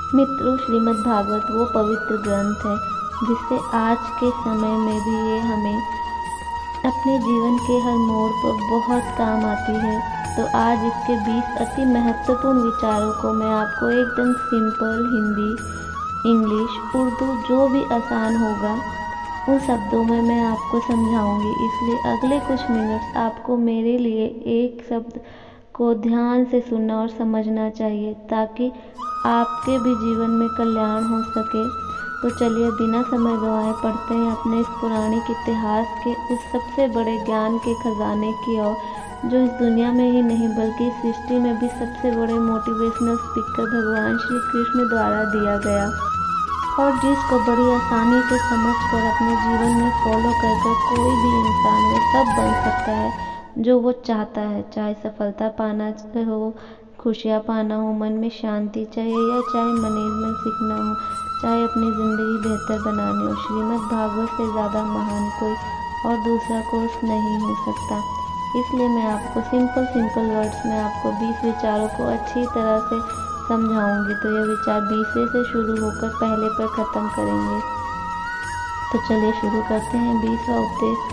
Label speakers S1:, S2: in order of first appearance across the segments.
S1: मित्रों, श्रीमद् भागवत वो पवित्र ग्रंथ है जिससे आज के समय में भी ये हमें अपने जीवन के हर मोड़ पर बहुत काम आती है। तो आज इसके 20 अति महत्वपूर्ण विचारों को मैं आपको एकदम सिंपल हिंदी, इंग्लिश, उर्दू जो भी आसान होगा उन शब्दों में मैं आपको समझाऊंगी। इसलिए अगले कुछ मिनट्स आपको मेरे लिए एक शब्द को ध्यान से सुनना और समझना चाहिए ताकि आपके भी जीवन में कल्याण हो सके। तो चलिए बिना समय गंवाए पढ़ते हैं अपने इस पौराणिक इतिहास के उस सबसे बड़े ज्ञान के खजाने की ओर जो इस दुनिया में ही नहीं बल्कि इस सृष्टि में भी सबसे बड़े मोटिवेशनल स्पीकर भगवान श्री कृष्ण द्वारा दिया गया और जिसको बड़ी आसानी से समझकर अपने जीवन में फॉलो कर कोई भी इंसान वो सब बन सकता है जो वो चाहता है। चाहे सफलता पाना हो, खुशियाँ पाना हो, मन में शांति चाहिए या चाहे मैनेजमेंट सीखना हो, चाहे अपनी ज़िंदगी बेहतर बनानी हो, श्रीमद् भागवत से ज़्यादा महान कोई और दूसरा कोर्स नहीं हो सकता। इसलिए मैं आपको सिंपल वर्ड्स में आपको 20 विचारों को अच्छी तरह से समझाऊंगी। तो ये विचार 20वें से शुरू होकर पहले पर ख़त्म करेंगे। तो चलिए शुरू करते हैं। 20वां उपदेश,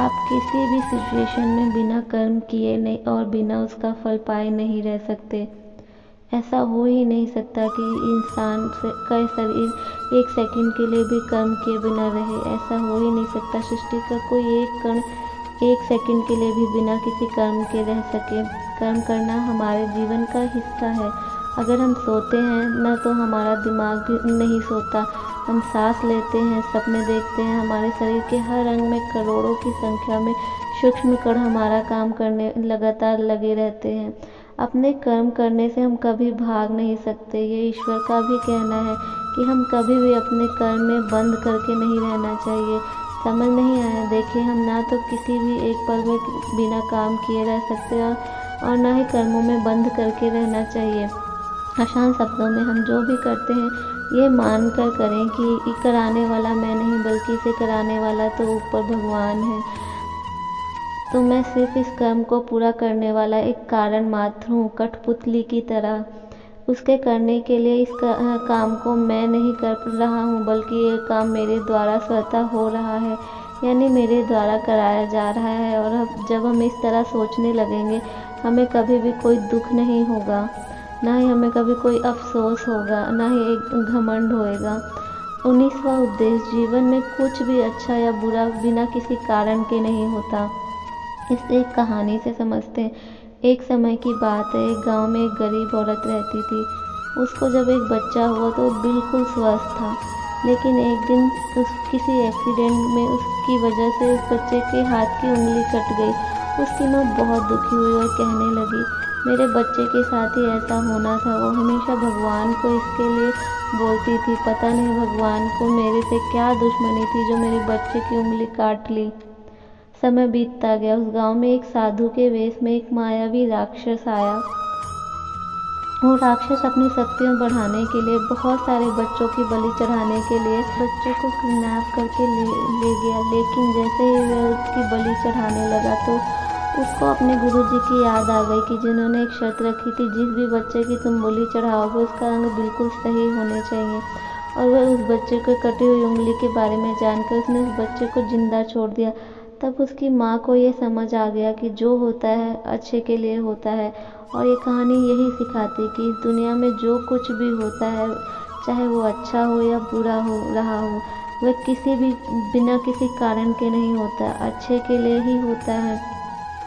S1: आप किसी भी सिचुएशन में बिना कर्म किए नहीं और बिना उसका फल पाए नहीं रह सकते। ऐसा हो ही नहीं सकता कि इंसान का शरीर एक सेकंड के लिए भी कर्म किए बिना रहे। ऐसा हो ही नहीं सकता। सृष्टि का कोई एक कण एक सेकंड के लिए भी बिना किसी कर्म के रह सके। कर्म करना हमारे जीवन का हिस्सा है। अगर हम सोते हैं न तो हमारा दिमाग भी नहीं सोता। हम सांस लेते हैं, सपने देखते हैं, हमारे शरीर के हर अंग में करोड़ों की संख्या में सूक्ष्म कण हमारा काम करने लगातार लगे रहते हैं। अपने कर्म करने से हम कभी भाग नहीं सकते। ये ईश्वर का भी कहना है कि हम कभी भी अपने कर्म में बंद करके नहीं रहना चाहिए। समझ नहीं आया? देखिए, हम ना तो किसी भी एक पल में बिना काम किए रह सकते और ना ही कर्मों में बंद करके रहना चाहिए। आसान शब्दों में हम जो भी करते हैं ये मानकर करें कि कराने वाला मैं नहीं बल्कि इसे कराने वाला तो ऊपर भगवान है। तो मैं सिर्फ इस कर्म को पूरा करने वाला एक कारण मात्र हूँ, कठपुतली की तरह। उसके करने के लिए इस काम को मैं नहीं कर रहा हूँ बल्कि ये काम मेरे द्वारा स्वतः हो रहा है, यानी मेरे द्वारा कराया जा रहा है। और अब जब हम इस तरह सोचने लगेंगे हमें कभी भी कोई दुख नहीं होगा, ना ही हमें कभी कोई अफसोस होगा, ना ही एक घमंड होएगा। 19वां उपदेश, जीवन में कुछ भी अच्छा या बुरा बिना किसी कारण के नहीं होता। इस एक कहानी से समझते हैं। एक समय की बात है, एक गांव में एक गरीब औरत रहती थी। उसको जब एक बच्चा हुआ तो बिल्कुल स्वस्थ था, लेकिन एक दिन किसी एक्सीडेंट में उसकी वजह से उस बच्चे के हाथ की उंगली कट गई। उसकी माँ बहुत दुखी हुई और कहने लगी, मेरे बच्चे के साथ ही ऐसा होना था। वो हमेशा भगवान को इसके लिए बोलती थी। पता नहीं भगवान को मेरे से क्या दुश्मनी थी जो मेरे बच्चे की उंगली काट ली। समय बीतता गया। उस गांव में एक साधु के वेश में एक मायावी राक्षस आया। वो राक्षस अपनी शक्तियाँ बढ़ाने के लिए बहुत सारे बच्चों की बलि चढ़ाने के लिए बच्चों को किडनैप करके ले गया। लेकिन जैसे ही वह उसकी बलि चढ़ाने लगा तो उसको अपने गुरुजी की याद आ गई कि जिन्होंने एक शर्त रखी थी, जिस भी बच्चे की तुम बलि चढ़ाओगे उसका अंग बिल्कुल सही होने चाहिए। और वह उस बच्चे को कटी हुई उंगली के बारे में जानकर उसने उस बच्चे को जिंदा छोड़ दिया। तब उसकी माँ को ये समझ आ गया कि जो होता है अच्छे के लिए होता है। और ये कहानी यही सिखाती कि इस दुनिया में जो कुछ भी होता है, चाहे वो अच्छा हो या बुरा हो रहा हो, वह किसी भी बिना किसी कारण के नहीं होता, अच्छे के लिए ही होता है।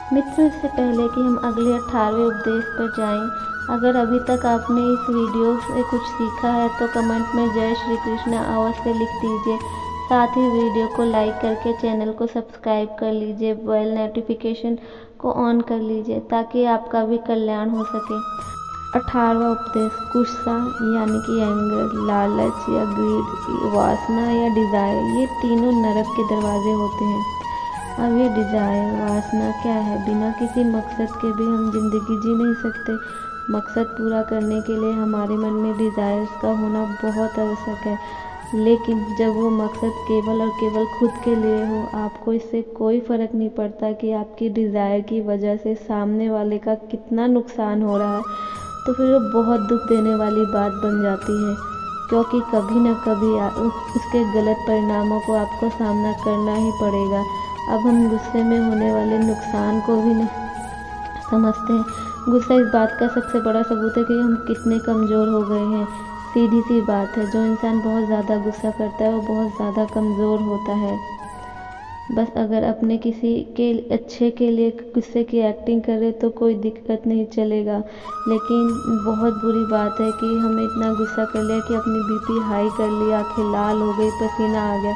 S1: मित्रों, इससे पहले कि हम अगले 18वें उपदेश पर जाएं, अगर अभी तक आपने इस वीडियो से कुछ सीखा है तो कमेंट में जय श्री कृष्ण अवश्य लिख दीजिए। साथ ही वीडियो को लाइक करके चैनल को सब्सक्राइब कर लीजिए, बेल नोटिफिकेशन को ऑन कर लीजिए ताकि आपका भी कल्याण हो सके। 18वां उपदेश, गुस्सा यानी कि एंगर, लालच या ग्रीड, वासना या डिज़ायर, ये तीनों नरक के दरवाजे होते हैं। अब ये डिज़ायर, वासना क्या है? बिना किसी मकसद के भी हम जिंदगी जी नहीं सकते। मकसद पूरा करने के लिए हमारे मन में डिज़ायर्स का होना बहुत आवश्यक है। लेकिन जब वो मकसद केवल और केवल खुद के लिए हो, आपको इससे कोई फ़र्क नहीं पड़ता कि आपकी डिज़ायर की वजह से सामने वाले का कितना नुकसान हो रहा है, तो फिर वो बहुत दुख देने वाली बात बन जाती है, क्योंकि कभी न कभी उसके गलत परिणामों को आपको सामना करना ही पड़ेगा। अब हम गुस्से में होने वाले नुकसान को भी नहीं समझते हैं। गुस्सा इस बात का सबसे बड़ा सबूत है कि हम कितने कमज़ोर हो गए हैं। सीधी सी बात है, जो इंसान बहुत ज़्यादा गुस्सा करता है वो बहुत ज़्यादा कमज़ोर होता है। बस अगर अपने किसी के अच्छे के लिए गुस्से की एक्टिंग करें तो कोई दिक्कत नहीं चलेगा, लेकिन बहुत बुरी बात है कि हमें इतना गुस्सा कर लिया कि अपनी बीपी हाई कर लिया, आँखें लाल हो गई, पसीना आ गया,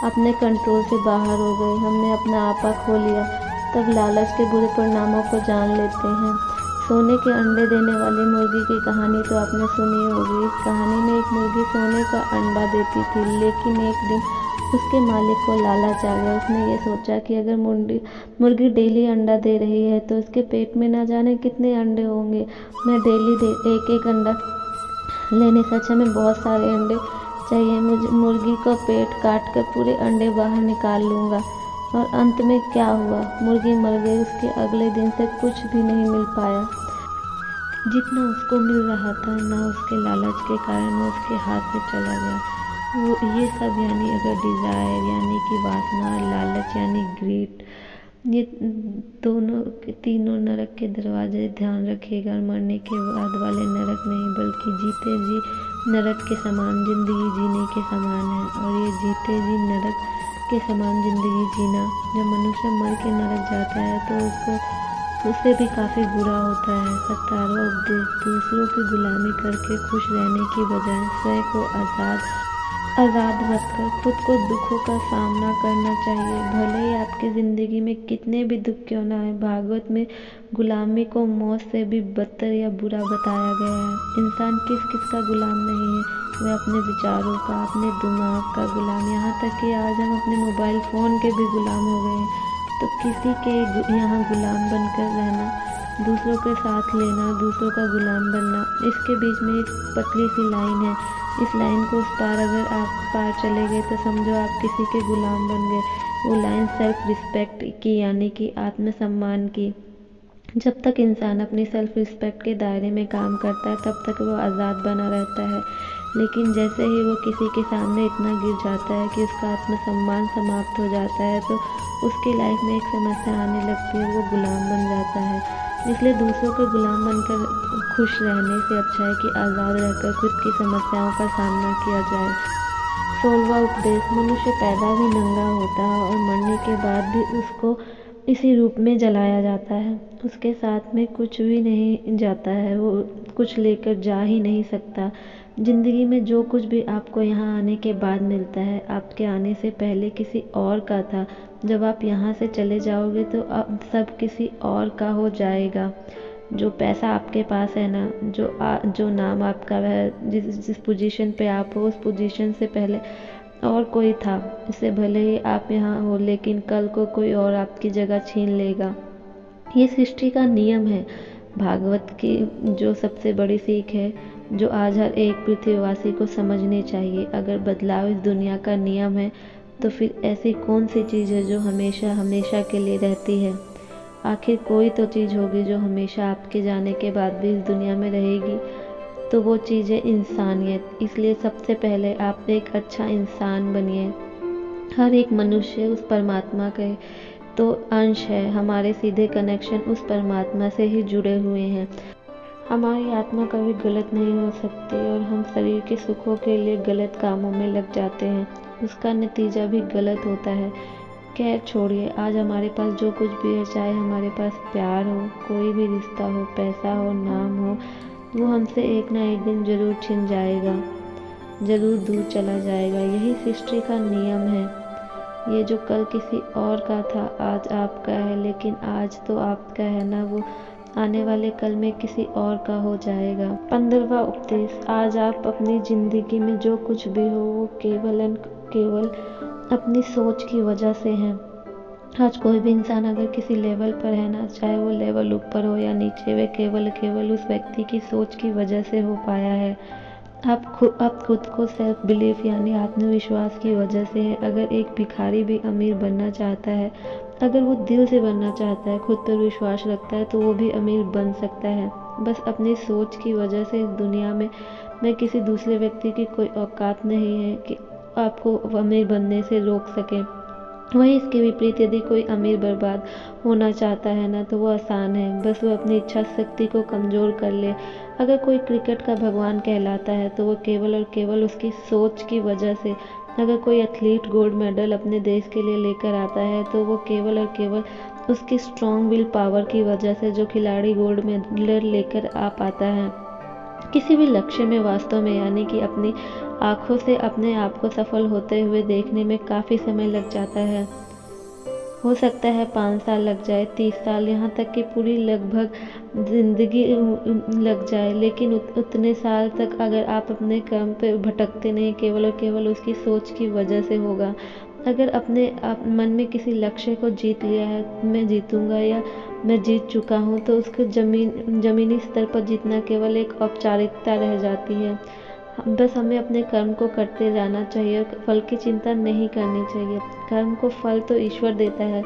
S1: अपने कंट्रोल से बाहर हो गए, हमने अपना आपा खो लिया। तब लालच के बुरे परिणामों को जान लेते हैं। सोने के अंडे देने वाली मुर्गी की कहानी तो आपने सुनी होगी। इस कहानी में एक मुर्गी सोने का अंडा देती थी, लेकिन एक दिन उसके मालिक को लालच आ गया। उसने ये सोचा कि अगर मुर्गी डेली अंडा दे रही है तो उसके पेट में ना जाने कितने अंडे होंगे। मैं डेली एक एक अंडा लेने से अच्छा मैं बहुत सारे अंडे चाहिए, मुझे मुर्गी का पेट काट कर पूरे अंडे बाहर निकाल लूँगा। और अंत में क्या हुआ, मुर्गी मर गई। उसके अगले दिन से कुछ भी नहीं मिल पाया। जितना उसको मिल रहा था ना, उसके लालच के कारण वो उसके हाथ से चला गया। वो ये सब यानी अगर डिज़ायर यानी कि वासना, लालच यानी ग्रीड, ये तीनों नरक के दरवाजे ध्यान रखिएगा। मरने के बाद वाले नरक नहीं, बल्कि जीते जी नरक के समान ज़िंदगी जीने के समान है। और ये जीते जी नरक के समान ज़िंदगी जीना, जब मनुष्य मर के नरक जाता है तो उससे भी काफ़ी बुरा होता है। 17वां उपदेश, दूसरों की गुलामी करके खुश रहने की बजाय स्वयं को आज़ाद रखकर खुद को दुखों का सामना करना चाहिए। भले ही आपकी ज़िंदगी में कितने भी दुख क्यों ना आए। भागवत में गुलामी को मौत से भी बदतर या बुरा बताया गया है। इंसान किस किस का गुलाम नहीं है, वह अपने विचारों का, अपने दिमाग का गुलाम। यहाँ तक कि आज हम अपने मोबाइल फ़ोन के भी गुलाम हो गए हैं। तो किसी के यहाँ गुलाम बनकर रहना, दूसरों के साथ लेना, दूसरों का गुलाम बनना, इसके बीच में एक पतली सी लाइन है। इस लाइन को उस पार अगर आप पार चले गए तो समझो आप किसी के गुलाम बन गए। वो लाइन सेल्फ रिस्पेक्ट की यानी कि आत्मसम्मान की। जब तक इंसान अपनी सेल्फ रिस्पेक्ट के दायरे में काम करता है तब तक वो आज़ाद बना रहता है, लेकिन जैसे ही वो किसी के सामने इतना गिर जाता है कि उसका आत्मसम्मान समाप्त हो जाता है तो उसकी लाइफ में एक समस्या आने लगती है, वो गुलाम बन जाता है। इसलिए दूसरों के गुलाम बनकर खुश रहने से अच्छा है कि आज़ाद रहकर खुद की समस्याओं का सामना किया जाए। 16वां उपदेश, मनुष्य पैदा भी नंगा होता है और मरने के बाद भी उसको इसी रूप में जलाया जाता है। उसके साथ में कुछ भी नहीं जाता है, वो कुछ लेकर जा ही नहीं सकता। ज़िंदगी में जो कुछ भी आपको यहाँ आने के बाद मिलता है, आपके आने से पहले किसी और का था। जब आप यहाँ से चले जाओगे तो अब सब किसी और का हो जाएगा। जो पैसा आपके पास है ना, जो नाम आपका है, जिस पोजीशन पे आप हो, उस पोजीशन से पहले और कोई था। इससे भले ही आप यहाँ हो, लेकिन कल को कोई और आपकी जगह छीन लेगा। ये सृष्टि का नियम है। भागवत की जो सबसे बड़ी सीख है, जो आज हर एक पृथ्वीवासी को समझनी चाहिए। अगर बदलाव इस दुनिया का नियम है तो फिर ऐसी कौन सी चीज़ है जो हमेशा हमेशा के लिए रहती है। आखिर कोई तो चीज़ होगी जो हमेशा आपके जाने के बाद भी इस दुनिया में रहेगी, तो वो चीज़ है इंसानियत। इसलिए सबसे पहले आप एक अच्छा इंसान बनिए। हर एक मनुष्य उस परमात्मा के तो अंश है। हमारे सीधे कनेक्शन उस परमात्मा से ही जुड़े हुए हैं। हमारी आत्मा कभी गलत नहीं हो सकती और हम शरीर के सुखों के लिए गलत कामों में लग जाते हैं, उसका नतीजा भी गलत होता है। खैर छोड़िए, आज हमारे पास जो कुछ भी है, चाहे हमारे पास प्यार हो, कोई भी रिश्ता हो, पैसा हो, नाम हो, वो हमसे एक ना एक दिन ज़रूर छिन जाएगा, ज़रूर दूर चला जाएगा। यही सृष्टि का नियम है। ये जो कल किसी और का था आज आपका है, लेकिन आज तो आपका है ना, वो आने वाले कल में किसी और का हो जाएगा। 15वां उपदेश, आज आप अपनी ज़िंदगी में जो कुछ भी हो वो केवल अपनी सोच की वजह से है। आज कोई भी इंसान अगर किसी लेवल पर है ना, चाहे वो लेवल ऊपर हो या नीचे, वे केवल उस व्यक्ति की सोच की वजह से हो पाया है। आप खुद को सेल्फ बिलीफ यानी आत्मविश्वास की वजह से है। अगर एक भिखारी भी अमीर बनना चाहता है, अगर वो दिल से बनना चाहता है, खुद पर विश्वास रखता है, तो वो भी अमीर बन सकता है। बस अपनी सोच की वजह से इस दुनिया में मैं किसी दूसरे व्यक्ति की कोई औकात नहीं है कि आपको अमीर बनने से रोक सके। वहीं इसके विपरीत यदि कोई अमीर बर्बाद होना चाहता है ना, तो वो आसान है, बस वो अपनी इच्छा शक्ति को कमज़ोर कर ले। अगर कोई क्रिकेट का भगवान कहलाता है तो वो केवल और केवल उसकी सोच की वजह से। अगर कोई एथलीट गोल्ड मेडल अपने देश के लिए लेकर आता है तो वो केवल और केवल उसकी स्ट्रॉन्ग विल पावर की वजह से, जो खिलाड़ी गोल्ड मेडल लेकर आ पाता है। किसी भी लक्ष्य में वास्तव में, यानी कि अपनी आँखों से अपने आप को सफल होते हुए देखने में काफ़ी समय लग जाता है। हो सकता है 5 साल लग जाए, 30 साल, यहाँ तक कि पूरी लगभग ज़िंदगी लग जाए, लेकिन उतने साल तक अगर आप अपने कर्म पे भटकते नहीं, केवल और केवल उसकी सोच की वजह से होगा। अगर अपने मन में किसी लक्ष्य को जीत लिया है, मैं जीतूँगा या मैं जीत चुका हूँ, तो उसको ज़मीनी स्तर पर जीतना केवल एक औपचारिकता रह जाती है। बस हमें अपने कर्म को करते जाना चाहिए और फल की चिंता नहीं करनी चाहिए। कर्म को फल तो ईश्वर देता है।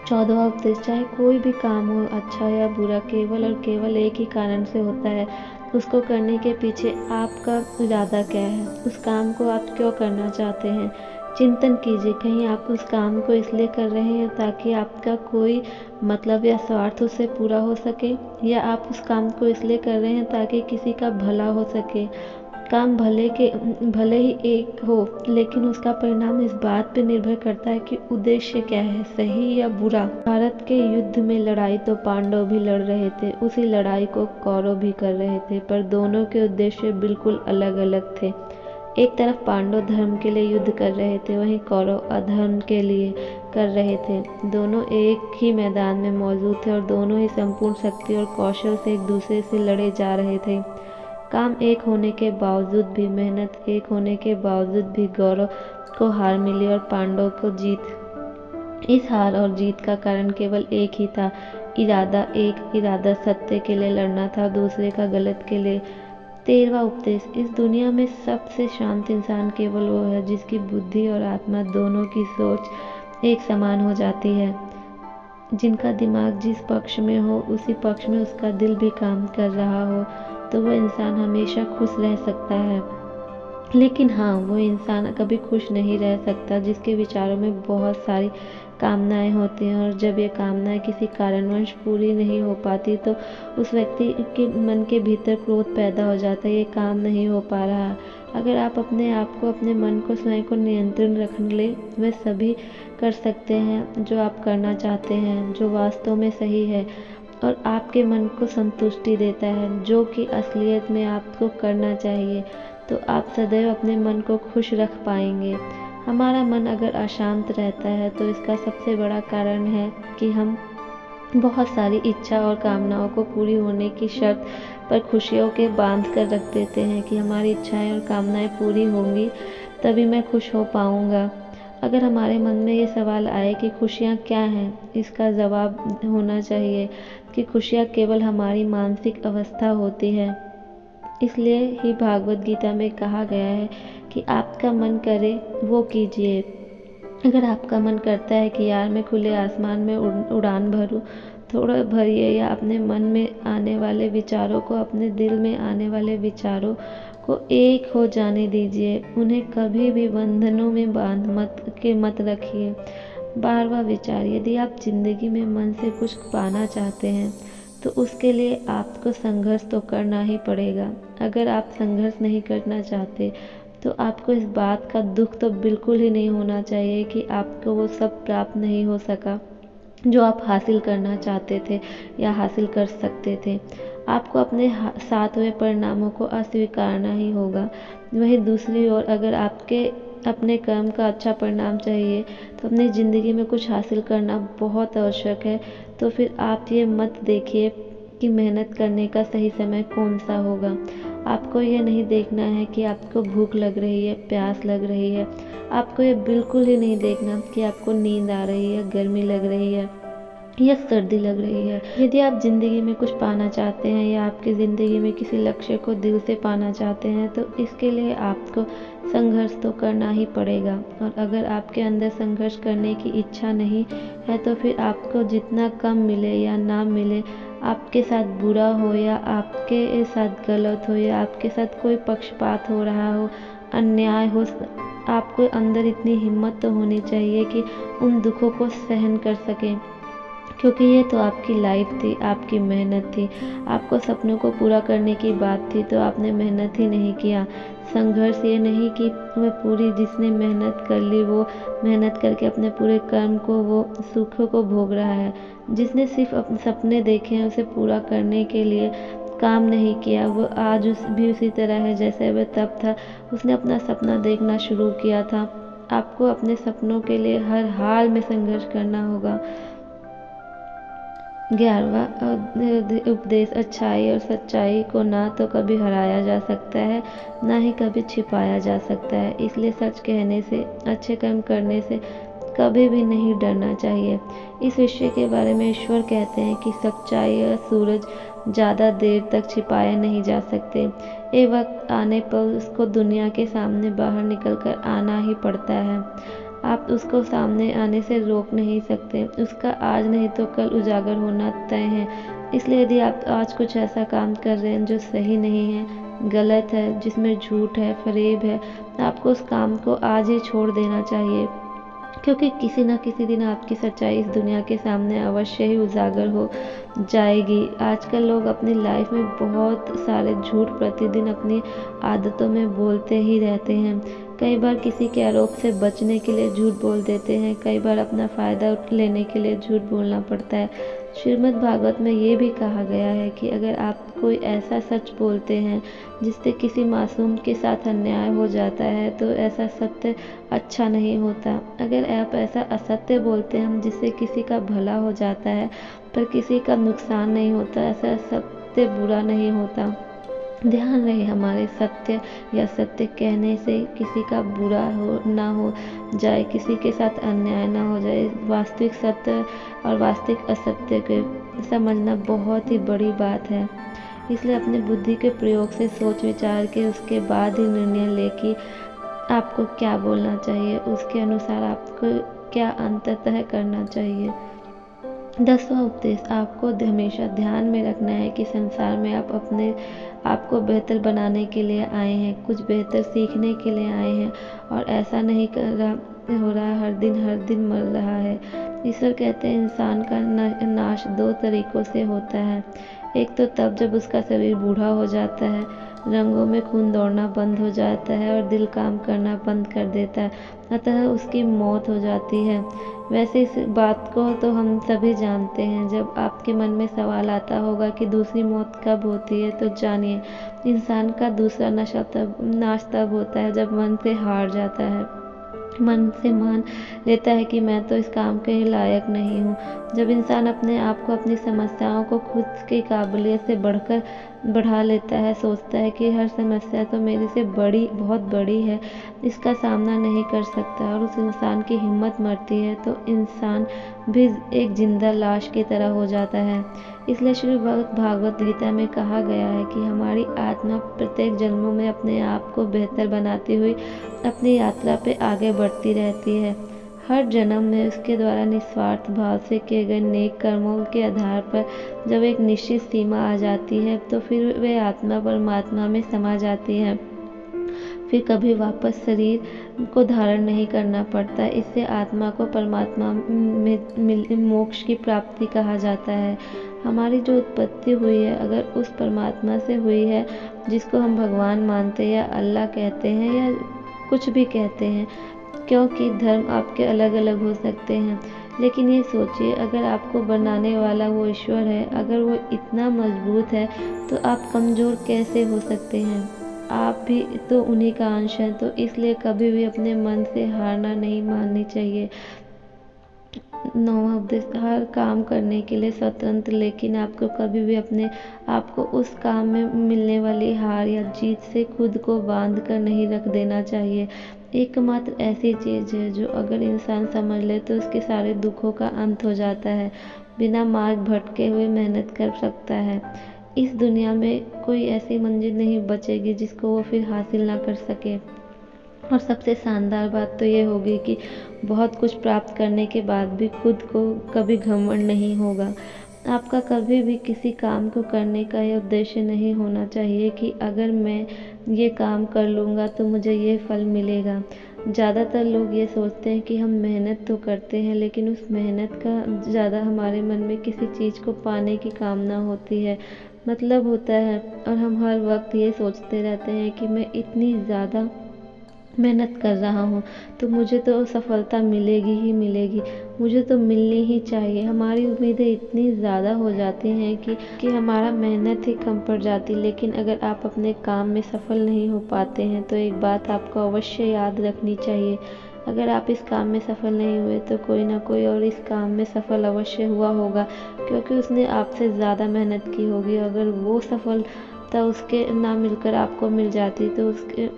S1: 14वां उपदेश, चाहे कोई भी काम हो, अच्छा या बुरा, केवल और केवल एक ही कारण से होता है। उसको करने के पीछे आपका इरादा क्या है? उस काम को आप क्यों करना चाहते हैं? चिंतन कीजिए, कहीं आप उस काम को इसलिए कर रहे हैं ताकि आपका कोई मतलब या स्वार्थ उससे पूरा हो सके, या आप उस काम को इसलिए कर रहे हैं ताकि किसी का भला हो सके। काम भले ही एक हो, लेकिन उसका परिणाम इस बात पर निर्भर करता है कि उद्देश्य क्या है, सही या बुरा। भारत के युद्ध में लड़ाई तो पांडव भी लड़ रहे थे, उसी लड़ाई को कौरव भी कर रहे थे, पर दोनों के उद्देश्य बिल्कुल अलग अलग थे। एक तरफ पांडव धर्म के लिए युद्ध कर रहे थे, वहीं कौरव अधर्म के लिए कर रहे थे। दोनों एक ही मैदान में मौजूद थे और दोनों ही संपूर्ण शक्ति और कौशल से एक दूसरे से लड़े जा रहे थे। काम एक होने के बावजूद भी, मेहनत एक होने के बावजूद भी कौरव को हार मिली और पांडव को जीत। इस हार और जीत का कारण केवल एक ही था, इरादा। एक इरादा सत्य के लिए लड़ना था, दूसरे का गलत के लिए। 13वां उपदेश, इस दुनिया में सबसे शांत इंसान केवल वो है जिसकी बुद्धि और आत्मा दोनों की सोच एक समान हो जाती है। जिनका दिमाग जिस पक्ष में हो, उसी पक्ष में उसका दिल भी काम कर रहा हो, तो वह इंसान हमेशा खुश रह सकता है। लेकिन हाँ, वो इंसान कभी खुश नहीं रह सकता जिसके विचारों में बहुत सारी कामनाएं होती हैं, और जब ये कामनाएं किसी कारणवश पूरी नहीं हो पाती तो उस व्यक्ति के मन के भीतर क्रोध पैदा हो जाता है, ये काम नहीं हो पा रहा। अगर आप अपने आप को, अपने मन को, स्वयं को नियंत्रण रख ले, वह सभी कर सकते हैं जो आप करना चाहते हैं, जो वास्तव में सही है और आपके मन को संतुष्टि देता है, जो कि असलियत में आपको करना चाहिए, तो आप सदैव अपने मन को खुश रख पाएंगे। हमारा मन अगर अशांत रहता है तो इसका सबसे बड़ा कारण है कि हम बहुत सारी इच्छा और कामनाओं को पूरी होने की शर्त पर खुशियों के बांध कर रख देते हैं कि हमारी इच्छाएं और कामनाएं पूरी होंगी तभी मैं खुश हो पाऊंगा। अगर हमारे मन में ये सवाल आए कि खुशियाँ क्या हैं, इसका जवाब होना चाहिए कि खुशियाँ केवल हमारी मानसिक अवस्था होती है। इसलिए ही भागवत गीता में कहा गया है कि आपका मन करे वो कीजिए। अगर आपका मन करता है कि यार मैं खुले आसमान में उड़ान भरूं, थोड़ा भरिए, या अपने मन में आने वाले विचारों को, अपने दिल में आने वाले विचारों को एक हो जाने दीजिए। उन्हें कभी भी बंधनों में बांध मत रखिए। 12वां विचार, यदि आप जिंदगी में मन से कुछ पाना चाहते हैं तो उसके लिए आपको संघर्ष तो करना ही पड़ेगा। अगर आप संघर्ष नहीं करना चाहते तो आपको इस बात का दुख तो बिल्कुल ही नहीं होना चाहिए कि आपको वो सब प्राप्त नहीं हो सका जो आप हासिल करना चाहते थे या हासिल कर सकते थे। आपको अपने 7वें परिणामों को अस्वीकारना ही होगा। वहीं दूसरी ओर, अगर आपके अपने कर्म का अच्छा परिणाम चाहिए तो अपनी ज़िंदगी में कुछ हासिल करना बहुत आवश्यक है, तो फिर आप ये मत देखिए कि मेहनत करने का सही समय कौन सा होगा। आपको ये नहीं देखना है कि आपको भूख लग रही है, प्यास लग रही है। आपको ये बिल्कुल ही नहीं देखना कि आपको नींद आ रही है, गर्मी लग रही है। या सर्दी लग रही है। यदि आप ज़िंदगी में कुछ पाना चाहते हैं या आपकी ज़िंदगी में किसी लक्ष्य को दिल से पाना चाहते हैं तो इसके लिए आपको संघर्ष तो करना ही पड़ेगा। और अगर आपके अंदर संघर्ष करने की इच्छा नहीं है तो फिर आपको जितना कम मिले या ना मिले, आपके साथ बुरा हो या आपके साथ गलत हो या आपके साथ कोई पक्षपात हो रहा हो, अन्याय हो, आपको अंदर इतनी हिम्मत तो होनी चाहिए कि उन दुखों को सहन कर सकें, क्योंकि ये तो आपकी लाइफ थी, आपकी मेहनत थी, आपको सपनों को पूरा करने की बात थी तो आपने मेहनत ही नहीं किया। संघर्ष ये नहीं कि वह पूरी जिसने मेहनत कर ली वो मेहनत करके अपने पूरे कर्म को वो सुखों को भोग रहा है। जिसने सिर्फ अपने सपने देखे हैं उसे पूरा करने के लिए काम नहीं किया, वो आज भी उसी तरह है जैसे वह तब था। उसने अपना सपना देखना शुरू किया था। आपको अपने सपनों के लिए हर हाल में संघर्ष करना होगा। 11वां उपदेश, अच्छाई और सच्चाई को ना तो कभी हराया जा सकता है ना ही कभी छिपाया जा सकता है, इसलिए सच कहने से, अच्छे कर्म करने से कभी भी नहीं डरना चाहिए। इस विषय के बारे में ईश्वर कहते हैं कि सच्चाई और सूरज ज़्यादा देर तक छिपाए नहीं जा सकते। एक वक्त आने पर उसको दुनिया के सामने बाहर निकल कर आना ही पड़ता है। आप उसको सामने आने से रोक नहीं सकते, उसका आज नहीं तो कल उजागर होना तय है। इसलिए यदि आप आज कुछ ऐसा काम कर रहे हैं जो सही नहीं है, गलत है, जिसमें झूठ है, फरेब है, आपको उस काम को आज ही छोड़ देना चाहिए, क्योंकि किसी न किसी दिन आपकी सच्चाई इस दुनिया के सामने अवश्य ही उजागर हो जाएगी। आजकल लोग अपनी लाइफ में बहुत सारे झूठ प्रतिदिन अपनी आदतों में बोलते ही रहते हैं। कई बार किसी के आरोप से बचने के लिए झूठ बोल देते हैं, कई बार अपना फ़ायदा लेने के लिए झूठ बोलना पड़ता है। श्रीमद् भागवत में ये भी कहा गया है कि अगर आप कोई ऐसा सच बोलते हैं जिससे किसी मासूम के साथ अन्याय हो जाता है तो ऐसा सत्य अच्छा नहीं होता। अगर आप ऐसा असत्य बोलते हैं जिससे किसी का भला हो जाता है पर किसी का नुकसान नहीं होता, ऐसा सत्य बुरा नहीं होता। ध्यान रहे हमारे सत्य या सत्य कहने से किसी का बुरा ना हो जाए, किसी के साथ अन्याय ना हो जाए। वास्तविक सत्य और वास्तविक असत्य को समझना बहुत ही बड़ी बात है। इसलिए अपनी बुद्धि के प्रयोग से सोच विचार के उसके बाद ही निर्णय ले कि आपको क्या बोलना चाहिए, उसके अनुसार आपको क्या अंततः करना चाहिए। 10वां उपदेश, आपको हमेशा ध्यान में रखना है कि संसार में आप अपने आपको बेहतर बनाने के लिए आए हैं, कुछ बेहतर सीखने के लिए आए हैं और ऐसा नहीं हो रहा हर दिन मर रहा है। ईश्वर कहते हैं इंसान का नाश 2 तरीकों से होता है। एक तो तब जब उसका शरीर बूढ़ा हो जाता है, रंगों में खून दौड़ना बंद हो जाता है और दिल काम करना बंद कर देता है, अतः उसकी मौत हो जाती है। वैसे इस बात को तो हम सभी जानते हैं। जब आपके मन में सवाल आता होगा कि दूसरी मौत कब होती है, तो जानिए इंसान का दूसरा नाश तब होता है जब मन से हार जाता है, मन से मान लेता है कि मैं तो इस काम के लायक नहीं हूँ। जब इंसान अपने आप को, अपनी समस्याओं को खुद की काबिलियत से बढ़ा लेता है, सोचता है कि हर समस्या तो मेरे से बहुत बड़ी है, इसका सामना नहीं कर सकता, और उस इंसान की हिम्मत मरती है तो इंसान भी एक जिंदा लाश की तरह हो जाता है। इसलिए श्री भागवत गीता में कहा गया है कि हमारी आत्मा प्रत्येक जन्मों में अपने आप को बेहतर बनाती हुई अपनी यात्रा पे आगे बढ़ती रहती है। हर जन्म में उसके द्वारा निस्वार्थ भाव से किए गए नेक कर्मों के आधार पर जब एक निश्चित सीमा आ जाती है तो फिर वे आत्मा परमात्मा में समा जाती है, फिर कभी वापस शरीर को धारण नहीं करना पड़ता। इससे आत्मा को परमात्मा में मोक्ष की प्राप्ति कहा जाता है। हमारी जो उत्पत्ति हुई है अगर उस परमात्मा से हुई है जिसको हम भगवान मानते हैं या अल्लाह कहते हैं या कुछ भी कहते हैं, क्योंकि धर्म आपके अलग अलग हो सकते हैं, लेकिन ये सोचिए अगर आपको बनाने वाला वो ईश्वर है, अगर वो इतना मजबूत है तो आप कमज़ोर कैसे हो सकते हैं। आप भी तो उन्हीं का अंश हैं। तो इसलिए कभी भी अपने मन से हारना नहीं माननी चाहिए। 9वां उपदेश, हर काम करने के लिए स्वतंत्र, लेकिन आपको कभी भी अपने आपको उस काम में मिलने वाली हार या जीत से खुद को बांध कर नहीं रख देना चाहिए। एकमात्र ऐसी चीज़ है जो अगर इंसान समझ ले तो उसके सारे दुखों का अंत हो जाता है। बिना मार्ग भटके हुए मेहनत कर सकता है। इस दुनिया में कोई ऐसी मंजिल नहीं बचेगी जिसको वो फिर हासिल ना कर सके। और सबसे शानदार बात तो ये होगी कि बहुत कुछ प्राप्त करने के बाद भी खुद को कभी घमंड नहीं होगा। आपका कभी भी किसी काम को करने का ये उद्देश्य नहीं होना चाहिए कि अगर मैं ये काम कर लूँगा तो मुझे ये फल मिलेगा। ज़्यादातर लोग ये सोचते हैं कि हम मेहनत तो करते हैं, लेकिन उस मेहनत का ज़्यादा हमारे मन में किसी चीज़ को पाने की कामना होती है, मतलब होता है। और हम हर वक्त ये सोचते रहते हैं कि मैं इतनी ज़्यादा मेहनत कर रहा हूँ तो मुझे तो सफलता मिलेगी ही मिलेगी, मुझे तो मिलनी ही चाहिए। हमारी उम्मीदें इतनी ज़्यादा हो जाती हैं कि हमारा मेहनत ही कम पड़ जाती। लेकिन अगर आप अपने काम में सफल नहीं हो पाते हैं तो एक बात आपको अवश्य याद रखनी चाहिए, अगर आप इस काम में सफल नहीं हुए तो कोई ना कोई और इस काम में सफल अवश्य हुआ होगा, क्योंकि उसने आपसे ज़्यादा मेहनत की होगी। अगर वो सफलता उसके ना मिलकर आपको मिल जाती तो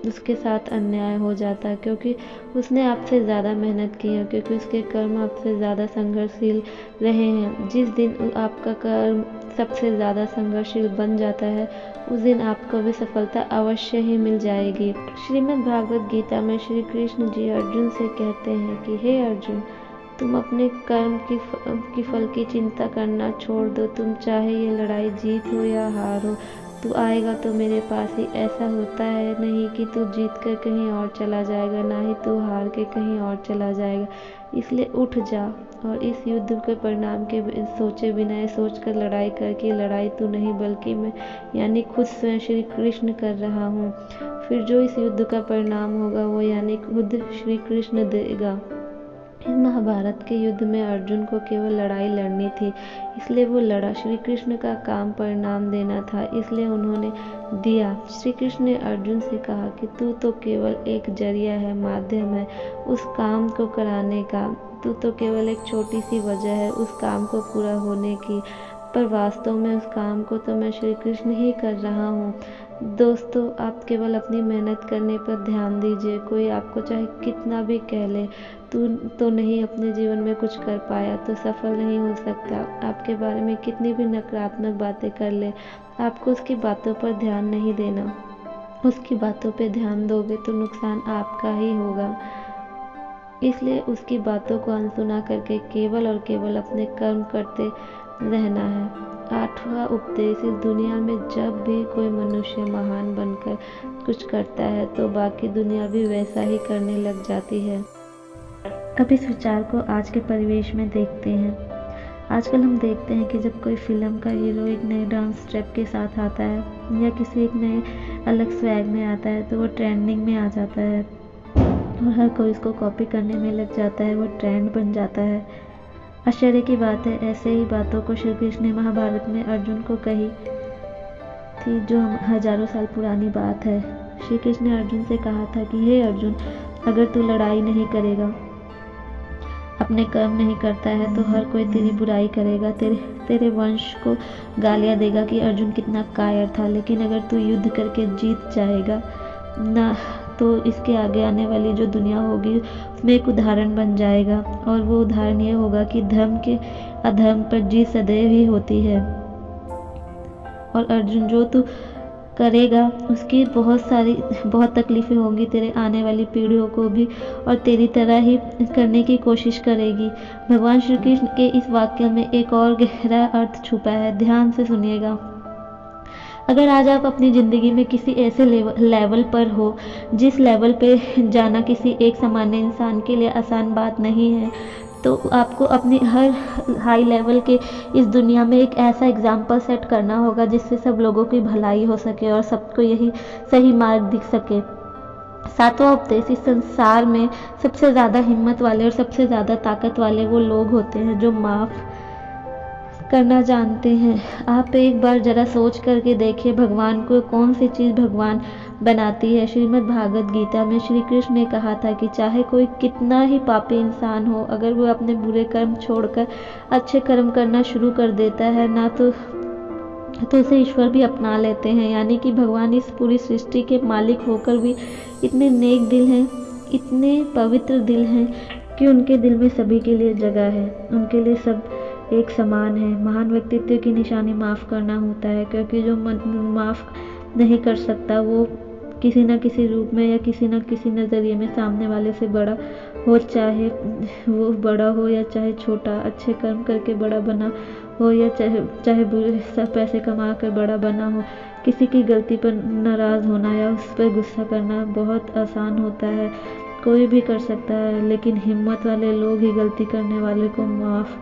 S1: उसके साथ अन्याय हो जाता, क्योंकि उसने आपसे ज़्यादा मेहनत की है, क्योंकि उसके कर्म आपसे ज़्यादा संघर्षशील रहे हैं। जिस दिन आपका कर्म सबसे ज़्यादा संघर्षशील बन जाता है उस दिन आपको भी सफलता अवश्य ही मिल जाएगी। श्रीमद् भागवत गीता में श्री कृष्ण जी अर्जुन से कहते हैं कि हे अर्जुन, तुम अपने कर्म की फल की चिंता करना छोड़ दो। तुम चाहे ये लड़ाई जीत हो या हार हो, तू आएगा तो मेरे पास ही। ऐसा होता है नहीं कि तू जीत कर कहीं और चला जाएगा, ना ही तू हार के कहीं और चला जाएगा। इसलिए उठ जा और इस युद्ध के परिणाम के सोचे बिना ये सोच कर लड़ाई कर कि लड़ाई तू नहीं बल्कि मैं यानी खुद स्वयं श्री कृष्ण कर रहा हूँ। फिर जो इस युद्ध का परिणाम होगा वो यानी खुद श्री कृष्ण देगा। इस महाभारत के युद्ध में अर्जुन को केवल लड़ाई लड़नी थी, इसलिए वो लड़ा। श्री कृष्ण का काम परिणाम देना था, इसलिए उन्होंने दिया। श्री कृष्ण ने अर्जुन से कहा कि तू तो केवल एक जरिया है, माध्यम है उस काम को कराने का। तू तो केवल एक छोटी सी वजह है उस काम को पूरा होने की, पर वास्तव में उस काम को तो मैं श्री कृष्ण ही कर रहा हूँ। दोस्तों, आप केवल अपनी मेहनत करने पर ध्यान दीजिए। कोई आपको चाहे कितना भी कह ले, तू तो नहीं अपने जीवन में कुछ कर पाया तो सफल नहीं हो सकता। आपके बारे में कितनी भी नकारात्मक बातें कर ले, आपको उसकी बातों पर ध्यान नहीं देना। उसकी बातों पे ध्यान दोगे तो नुकसान आपका ही होगा। इसलिए उसकी बातों को अनसुना करके केवल और केवल अपने कर्म करते रहना है। 8वां उपदेश, इस दुनिया में जब भी कोई मनुष्य महान बनकर कुछ करता है तो बाकी दुनिया भी वैसा ही करने लग जाती है। अब इस विचार को आज के परिवेश में देखते हैं। आजकल हम देखते हैं कि जब कोई फिल्म का हीरो एक नए डांस स्टेप के साथ आता है या किसी एक नए अलग स्वैग में आता है तो वो ट्रेंडिंग में आ जाता है और हर कोई इसको कॉपी करने में लग जाता है, वो ट्रेंड बन जाता है। आश्चर्य की बात है, ऐसे ही बातों को श्री कृष्ण ने महाभारत में अर्जुन को कही थी, जो हजारों साल पुरानी बात है। श्री कृष्ण ने अर्जुन से कहा था कि हे अर्जुन, अगर तू लड़ाई नहीं करेगा, अपने कर्म नहीं करता है तो हर कोई तेरी बुराई करेगा, तेरे वंश को गालियाँ देगा कि अर्जुन कितना कायर था। लेकिन अगर तू युद्ध करके जीत जाएगा ना तो इसके आगे आने वाली जो दुनिया होगी उसमें एक उदाहरण बन जाएगा, और वो उदाहरण ये होगा कि धर्म के अधर्म पर जीत सदैव ही होती है। और अर्जुन, जो तू करेगा उसकी बहुत तकलीफें होंगी, तेरे आने वाली पीढ़ियों को भी और तेरी तरह ही करने की कोशिश करेगी। भगवान श्री कृष्ण के इस वाक्य में एक और गहरा अर्थ छुपा है, ध्यान से सुनिएगा। अगर आज आप अपनी ज़िंदगी में किसी ऐसे लेवल पर हो जिस लेवल पे जाना किसी एक सामान्य इंसान के लिए आसान बात नहीं है, तो आपको अपनी हर हाई लेवल के इस दुनिया में एक ऐसा एग्जाम्पल सेट करना होगा जिससे सब लोगों की भलाई हो सके और सबको यही सही मार्ग दिख सके। 7वां उपदेश, इस संसार में सबसे ज़्यादा हिम्मत वाले और सबसे ज़्यादा ताकत वाले वो लोग होते हैं जो माफ़ करना जानते हैं। आप एक बार जरा सोच करके देखिए, भगवान को कौन सी चीज़ भगवान बनाती है। श्रीमद् भागवत गीता में श्री कृष्ण ने कहा था कि चाहे कोई कितना ही पापी इंसान हो, अगर वो अपने बुरे कर्म छोड़कर अच्छे कर्म करना शुरू कर देता है ना तो उसे ईश्वर भी अपना लेते हैं। यानी कि भगवान इस पूरी सृष्टि के मालिक होकर भी इतने नेक दिल हैं, इतने पवित्र दिल हैं कि उनके दिल में सभी के लिए जगह है, उनके लिए सब एक समान है। महान व्यक्तित्व की निशानी माफ़ करना होता है, क्योंकि जो माफ़ नहीं कर सकता वो किसी न किसी रूप में या किसी न किसी नज़रिए में सामने वाले से बड़ा हो, चाहे वो बड़ा हो या चाहे छोटा, अच्छे कर्म करके बड़ा बना हो या चाहे बुरे सब पैसे कमा कर बड़ा बना हो। किसी की गलती पर नाराज़ होना या उस पर गुस्सा करना बहुत आसान होता है, कोई भी कर सकता है, लेकिन हिम्मत वाले लोग ही गलती करने वाले को माफ़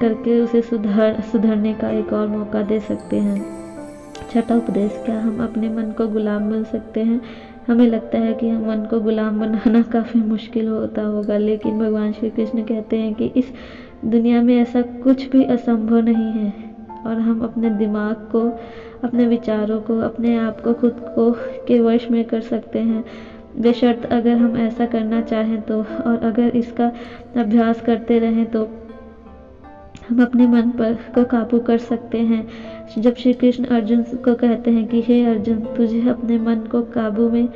S1: करके उसे सुधरने का एक और मौका दे सकते हैं। छठा उपदेश, क्या हम अपने मन को गुलाम बन सकते हैं? हमें लगता है कि मन को गुलाम बनाना काफ़ी मुश्किल होता होगा, लेकिन भगवान श्री कृष्ण कहते हैं कि इस दुनिया में ऐसा कुछ भी असंभव नहीं है और हम अपने दिमाग को, अपने विचारों को, अपने आप को खुद को के वश में कर सकते हैं, बेशर्त अगर हम ऐसा करना चाहें तो। और अगर इसका अभ्यास करते रहें तो हम अपने मन पर को काबू कर सकते हैं। जब श्री कृष्ण अर्जुन को कहते हैं कि हे अर्जुन, तुझे अपने मन को काबू में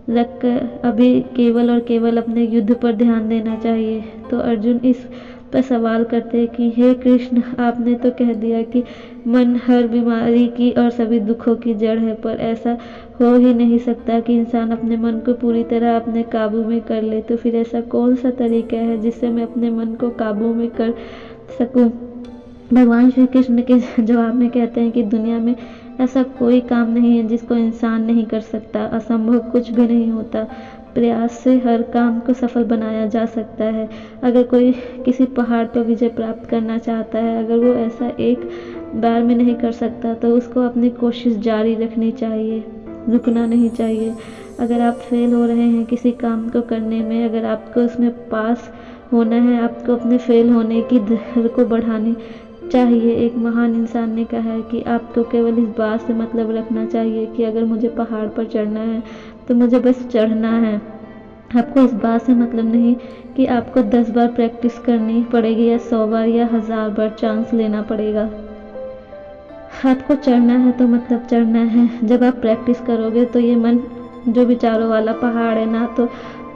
S1: रखकर अभी केवल और केवल अपने युद्ध पर ध्यान देना चाहिए, तो अर्जुन इस पर सवाल करते हैं कि हे कृष्ण, आपने तो कह दिया कि मन हर बीमारी की और सभी दुखों की जड़ है, पर ऐसा हो ही नहीं सकता कि इंसान अपने मन को पूरी तरह अपने काबू में कर ले। तो फिर ऐसा कौन सा तरीका है जिससे मैं अपने मन को काबू में कर सकूं? भगवान श्री कृष्ण के जवाब में कहते हैं कि दुनिया में ऐसा कोई काम नहीं है जिसको इंसान नहीं कर सकता, असंभव कुछ भी नहीं होता, प्रयास से हर काम को सफल बनाया जा सकता है। अगर कोई किसी पहाड़ पर विजय प्राप्त करना चाहता है, अगर वो ऐसा एक बार में नहीं कर सकता तो उसको अपनी कोशिश जारी रखनी चाहिए, रुकना नहीं चाहिए। अगर आप फेल हो रहे हैं किसी काम को करने में, अगर आपको उसमें पास होना है, आपको अपने फेल होने की दर को बढ़ानी चाहिए। एक महान इंसान ने कहा है कि आपको केवल इस बात से मतलब रखना चाहिए कि अगर मुझे पहाड़ पर चढ़ना है तो मुझे बस चढ़ना है। आपको इस बात से मतलब नहीं कि आपको 10 बार प्रैक्टिस करनी पड़ेगी या 100 बार या 1000 बार चांस लेना पड़ेगा। आपको चढ़ना है तो मतलब चढ़ना है। जब आप प्रैक्टिस करोगे तो ये मन जो विचारों वाला पहाड़ है ना, तो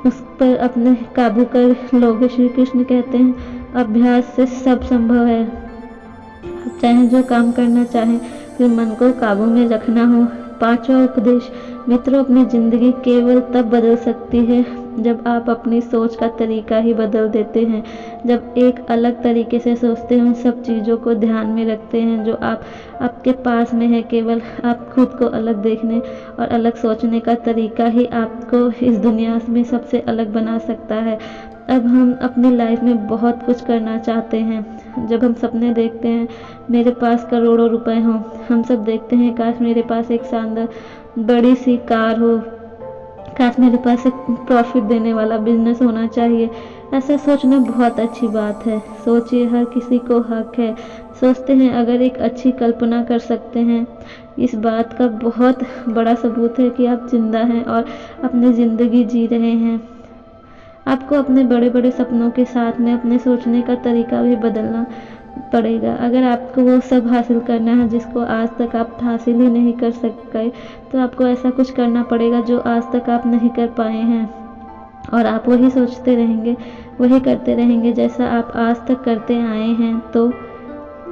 S1: उस पर अपने काबू कर लोगे। श्री कृष्ण कहते हैं अभ्यास से सब संभव है। आप चाहे जो काम करना चाहें, फिर मन को काबू में रखना हो। पांचवा उपदेश, मित्रों, अपनी जिंदगी केवल तब बदल सकती है जब आप अपनी सोच का तरीका ही बदल देते हैं। जब एक अलग तरीके से सोचते हैं, उन सब चीज़ों को ध्यान में रखते हैं जो आपके पास में है, केवल आप खुद को अलग देखने और अलग सोचने का तरीका ही आपको इस दुनिया में सबसे अलग बना सकता है। अब हम अपनी लाइफ में बहुत कुछ करना चाहते हैं। जब हम सपने देखते हैं मेरे पास करोड़ों रुपए हों, हम सब देखते हैं काश मेरे पास एक शानदार बड़ी सी कार हो, काश मेरे पास एक प्रॉफिट देने वाला बिजनेस होना चाहिए। ऐसा सोचना बहुत अच्छी बात है। सोचिए, हर किसी को हक है। सोचते हैं अगर एक अच्छी कल्पना कर सकते हैं, इस बात का बहुत बड़ा सबूत है कि आप जिंदा हैं और अपनी ज़िंदगी जी रहे हैं। आपको अपने बड़े बड़े सपनों के साथ में अपने सोचने का तरीका भी बदलना पड़ेगा। अगर आपको वो सब हासिल करना है जिसको आज तक आप हासिल ही नहीं कर सके, तो आपको ऐसा कुछ करना पड़ेगा जो आज तक आप नहीं कर पाए हैं, और आप वही सोचते रहेंगे, वही करते रहेंगे जैसा आप आज तक करते आए हैं, तो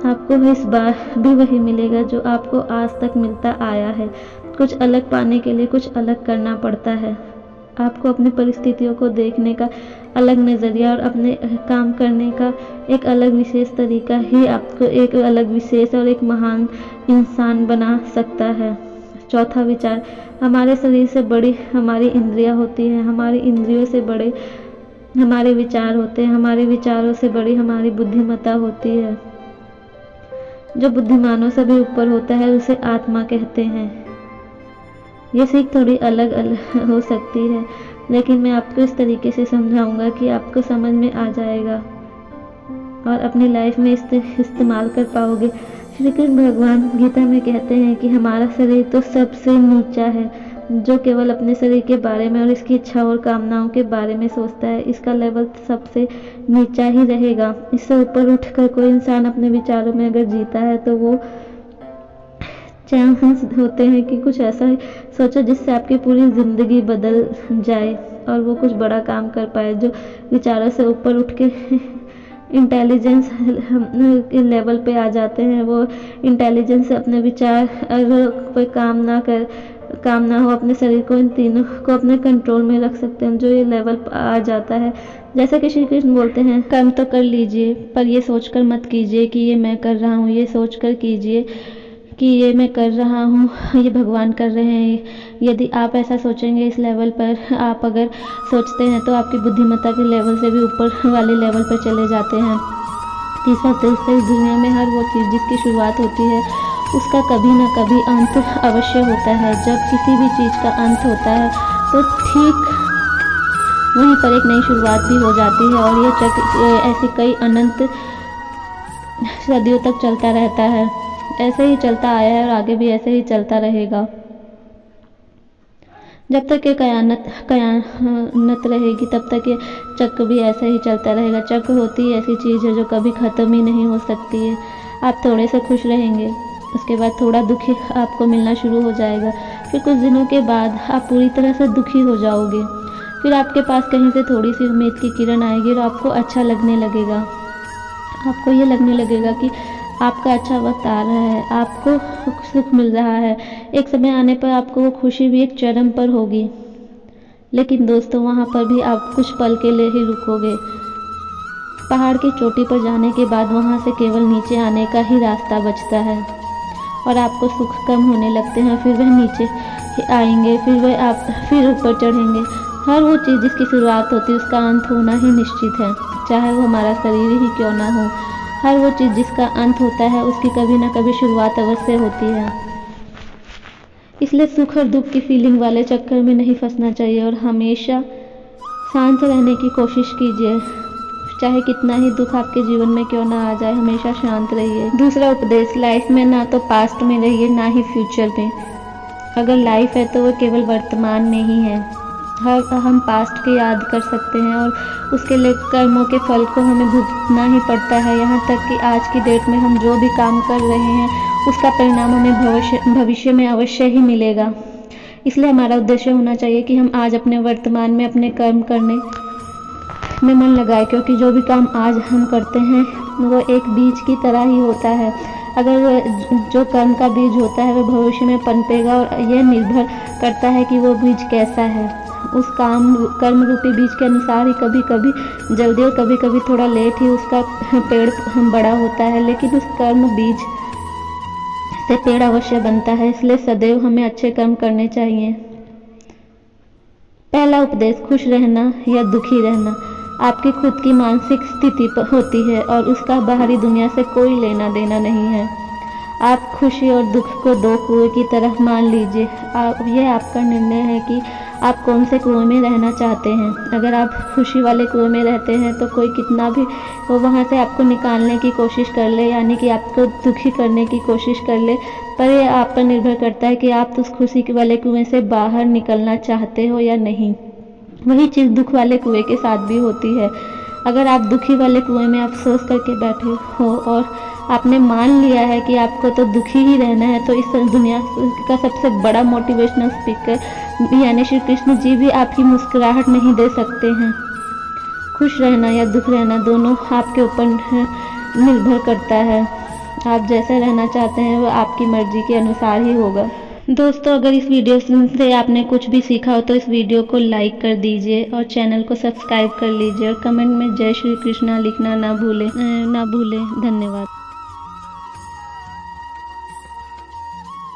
S1: आपको इस बार भी वही मिलेगा जो आपको आज तक मिलता आया है। कुछ अलग पाने के लिए कुछ अलग करना पड़ता है। आपको अपनी परिस्थितियों को देखने का अलग नज़रिया और अपने काम करने का एक अलग विशेष तरीका ही आपको एक अलग विशेष और एक महान इंसान बना सकता है। चौथा विचार, हमारे शरीर से बड़ी हमारी इंद्रियां होती हैं, हमारी इंद्रियों से बड़े हमारे विचार होते हैं, हमारे विचारों से बड़ी हमारी बुद्धिमत्ता होती है। जो बुद्धिमानों से भी ऊपर होता है उसे आत्मा कहते हैं। ये सीख थोड़ी अलग अलग हो सकती है, लेकिन मैं आपको इस तरीके से समझाऊंगा कि आपको समझ में आ जाएगा और अपनी लाइफ में इस्तेमाल कर पाओगे। श्री कृष्ण भगवान गीता में कहते हैं कि हमारा शरीर तो सबसे नीचा है। जो केवल अपने शरीर के बारे में और इसकी इच्छा और कामनाओं के बारे में सोचता है, इसका लेवल सबसे नीचा ही रहेगा। इससे ऊपर उठकर कोई इंसान अपने विचारों में अगर जीता है तो वो चांस होते हैं कि कुछ ऐसा सोचो जिससे आपकी पूरी ज़िंदगी बदल जाए और वो कुछ बड़ा काम कर पाए। जो विचारों से ऊपर उठ के इंटेलिजेंस लेवल पे आ जाते हैं। वो इंटेलिजेंस से अपने विचार, अगर कोई काम ना हो अपने शरीर को, इन तीनों को अपने कंट्रोल में रख सकते हैं, जो ये लेवल आ जाता है। जैसा कि श्री कृष्ण बोलते हैं, कर्म तो कर लीजिए पर ये सोचकर मत कीजिए कि ये मैं कर रहा हूँ, ये सोचकर कीजिए कि ये मैं कर रहा हूँ, ये भगवान कर रहे हैं। यदि आप ऐसा सोचेंगे, इस लेवल पर आप अगर सोचते हैं तो आपकी बुद्धिमत्ता के लेवल से भी ऊपर वाले लेवल पर चले जाते हैं। तीसरा उद्देश्य, इस दुनिया में हर वो चीज़ जिसकी शुरुआत होती है उसका कभी ना कभी अंत अवश्य होता है। जब किसी भी चीज़ का अंत होता है तो ठीक वहीं पर एक नई शुरुआत भी हो जाती है, और ये चक्र ऐसे कई अनंत सदियों तक चलता रहता है। ऐसे ही चलता आया है और आगे भी ऐसे ही चलता रहेगा। जब तक ये कयानत रहेगी तब तक ये चक्र भी ऐसे ही चलता रहेगा। चक्र होती है ऐसी चीज़ है जो कभी ख़त्म ही नहीं हो सकती है। आप थोड़े से खुश रहेंगे, उसके बाद थोड़ा दुखी आपको मिलना शुरू हो जाएगा, फिर कुछ दिनों के बाद आप पूरी तरह से दुखी हो जाओगे। फिर आपके पास कहीं से थोड़ी सी उम्मीद की किरण आएगी और आपको अच्छा लगने लगेगा। आपको ये लगने लगेगा कि आपका अच्छा वक्त आ रहा है, आपको सुख मिल रहा है। एक समय आने पर आपको वो खुशी भी एक चरम पर होगी, लेकिन दोस्तों वहाँ पर भी आप कुछ पल के लिए ही रुकोगे। पहाड़ की चोटी पर जाने के बाद वहाँ से केवल नीचे आने का ही रास्ता बचता है और आपको सुख कम होने लगते हैं। फिर वह नीचे आएंगे, फिर ऊपर चढ़ेंगे। हर वो चीज़ जिसकी शुरुआत होती है उसका अंत होना ही निश्चित है, चाहे वो हमारा शरीर ही क्यों ना हो। हर वो चीज़ जिसका अंत होता है उसकी कभी ना कभी शुरुआत अवश्य होती है। इसलिए सुख और दुख की फीलिंग वाले चक्कर में नहीं फंसना चाहिए और हमेशा शांत रहने की कोशिश कीजिए। चाहे कितना ही दुख आपके जीवन में क्यों ना आ जाए, हमेशा शांत रहिए। दूसरा उपदेश, लाइफ में ना तो पास्ट में रहिए ना ही फ्यूचर में। अगर लाइफ है तो वो केवल वर्तमान में ही है। हम पास्ट की याद कर सकते हैं और उसके लिए कर्मों के फल को हमें भुगतना ही पड़ता है। यहाँ तक कि आज की डेट में हम जो भी काम कर रहे हैं उसका परिणाम हमें भविष्य में अवश्य ही मिलेगा। इसलिए हमारा उद्देश्य होना चाहिए कि हम आज अपने वर्तमान में अपने कर्म करने में मन लगाए, क्योंकि जो भी काम आज हम करते हैं वो एक बीज की तरह ही होता है। अगर जो कर्म का बीज होता है वह भविष्य में पनपेगा और यह निर्भर करता है कि वो बीज कैसा है। उस कर्म रूपी बीज के अनुसार ही कभी कभी जल्दी और कभी कभी थोड़ा लेट ही उसका पेड़ बड़ा होता है, लेकिन उस कर्म बीज से पेड़ अवश्य बनता है। इसलिए सदैव हमें अच्छे कर्म करने चाहिए। पहला उपदेश, खुश रहना या दुखी रहना आपकी खुद की मानसिक स्थिति होती है और उसका बाहरी दुनिया से कोई लेना देना नहीं है। आप खुशी और दुख को दो कुएं की तरह मान लीजिए। यह आपका निर्णय है कि आप कौन से कुएं में रहना चाहते हैं। अगर आप खुशी वाले कुएं में रहते हैं तो कोई कितना भी वो वहाँ से आपको निकालने की कोशिश कर ले, यानी कि आपको दुखी करने की कोशिश कर ले, पर यह आप पर निर्भर करता है कि आप उस खुशी वाले कुएं से बाहर निकलना चाहते हो या नहीं। वही चीज़ दुख वाले कुएं के साथ भी होती है। अगर आप दुखी वाले कुएं में अफसोस करके बैठे हो और आपने मान लिया है कि आपको तो दुखी ही रहना है, तो इस दुनिया का सबसे बड़ा मोटिवेशनल स्पीकर यानी श्री कृष्ण जी भी आपकी मुस्कुराहट नहीं दे सकते हैं। खुश रहना या दुख रहना दोनों आपके ऊपर निर्भर करता है। आप जैसे रहना चाहते हैं वो आपकी मर्जी के अनुसार ही होगा। दोस्तों, अगर इस वीडियो से आपने कुछ भी सीखा हो तो इस वीडियो को लाइक कर दीजिए और चैनल को सब्सक्राइब कर लीजिए और कमेंट में जय श्री कृष्णा लिखना ना भूलें। धन्यवाद।